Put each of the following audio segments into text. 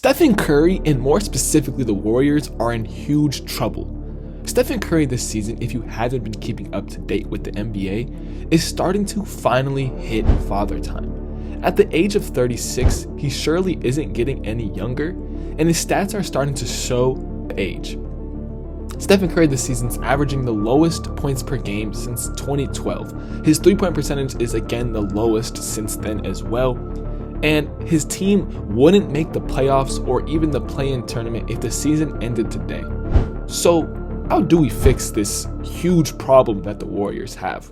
Stephen Curry, and more specifically the Warriors, are in huge trouble. Stephen Curry this season, if you haven't been keeping up to date with the NBA, is starting to finally hit father time. At the age of 36, he surely isn't getting any younger, and his stats are starting to show age. Stephen Curry this season's averaging the lowest points per game since 2012. His three-point percentage is again the lowest since then as well. And his team wouldn't make the playoffs or even the play-in tournament if the season ended today. So how do we fix this huge problem that the Warriors have?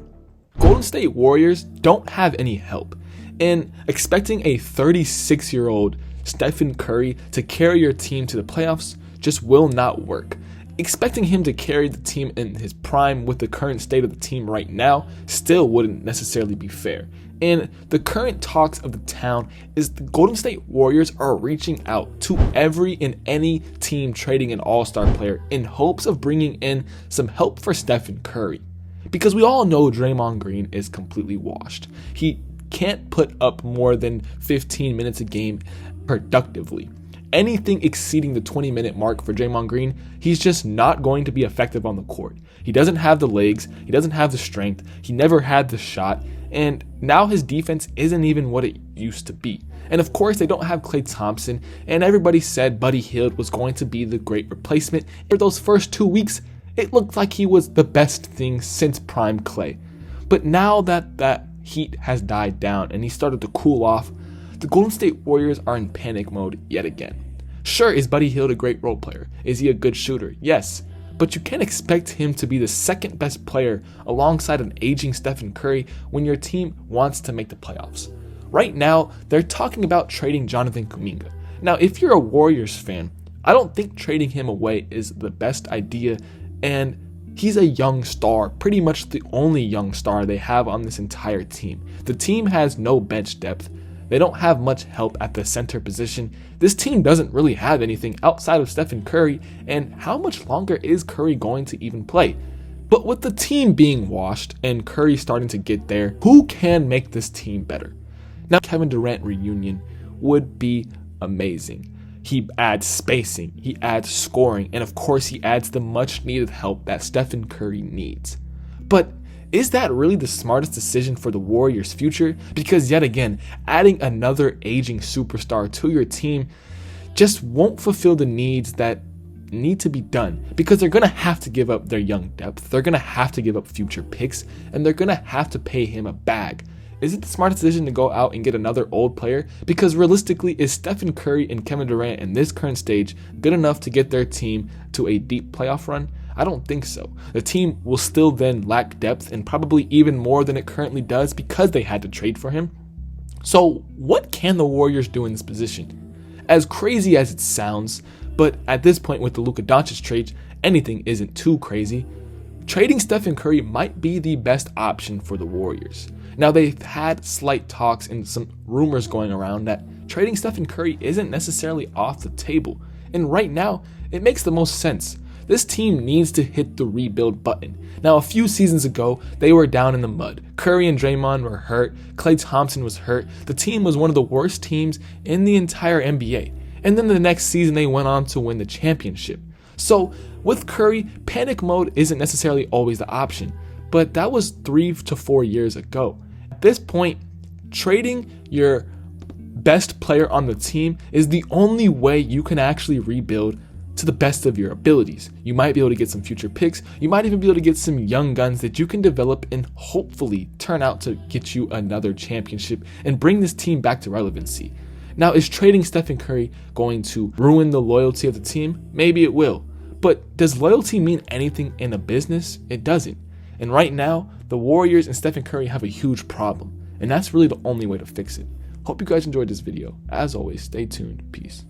Golden State Warriors don't have any help, and expecting a 36-year-old Stephen Curry to carry your team to the playoffs just will not work. Expecting him to carry the team in his prime with the current state of the team right now still wouldn't necessarily be fair. And the current talks of the town is the Golden State Warriors are reaching out to every and any team trading an all-star player in hopes of bringing in some help for Stephen Curry. Because we all know Draymond Green is completely washed. He can't put up more than 15 minutes a game productively. Anything exceeding the 20-minute mark for Draymond Green, he's just not going to be effective on the court. He doesn't have the legs, he doesn't have the strength, he never had the shot, and now his defense isn't even what it used to be. And of course, they don't have Klay Thompson, and everybody said Buddy Hield was going to be the great replacement. For those first 2 weeks, it looked like he was the best thing since prime Klay. But now that heat has died down and he started to cool off, the Golden State Warriors are in panic mode yet again. Sure, is Buddy Hield a great role player? Is he a good shooter? Yes. But you can't expect him to be the second best player alongside an aging Stephen Curry when your team wants to make the playoffs. Right now, they're talking about trading Jonathan Kuminga. Now, if you're a Warriors fan, I don't think trading him away is the best idea, and he's a young star, pretty much the only young star they have on this entire team. The team has no bench depth. They don't have much help at the center position. This team doesn't really have anything outside of Stephen Curry, and how much longer is Curry going to even play? But with the team being washed and Curry starting to get there, who can make this team better? Now, Kevin Durant reunion would be amazing. He adds spacing, he adds scoring, and of course he adds the much needed help that Stephen Curry needs. But is that really the smartest decision for the Warriors' future? Because yet again, adding another aging superstar to your team just won't fulfill the needs that need to be done, because they're going to have to give up their young depth, they're going to have to give up future picks, and they're going to have to pay him a bag. Is it the smartest decision to go out and get another old player? Because realistically, is Stephen Curry and Kevin Durant in this current stage good enough to get their team to a deep playoff run? I don't think so. The team will still then lack depth, and probably even more than it currently does because they had to trade for him. So what can the Warriors do in this position? As crazy as it sounds, but at this point with the Luka Doncic trade, anything isn't too crazy. Trading Stephen Curry might be the best option for the Warriors. Now, they've had slight talks and some rumors going around that trading Stephen Curry isn't necessarily off the table, and right now it makes the most sense. This team needs to hit the rebuild button. Now, a few seasons ago, they were down in the mud. Curry and Draymond were hurt. Klay Thompson was hurt. The team was one of the worst teams in the entire NBA. And then the next season, they went on to win the championship. So, with Curry, panic mode isn't necessarily always the option. But that was 3 to 4 years ago. At this point, trading your best player on the team is the only way you can actually rebuild to the best of your abilities. You might be able to get some future picks. You might even be able to get some young guns that you can develop and hopefully turn out to get you another championship and bring this team back to relevancy. Now, is trading Stephen Curry going to ruin the loyalty of the team? Maybe it will. But does loyalty mean anything in a business? It doesn't. And right now, the Warriors and Stephen Curry have a huge problem. And that's really the only way to fix it. Hope you guys enjoyed this video. As always, stay tuned. Peace.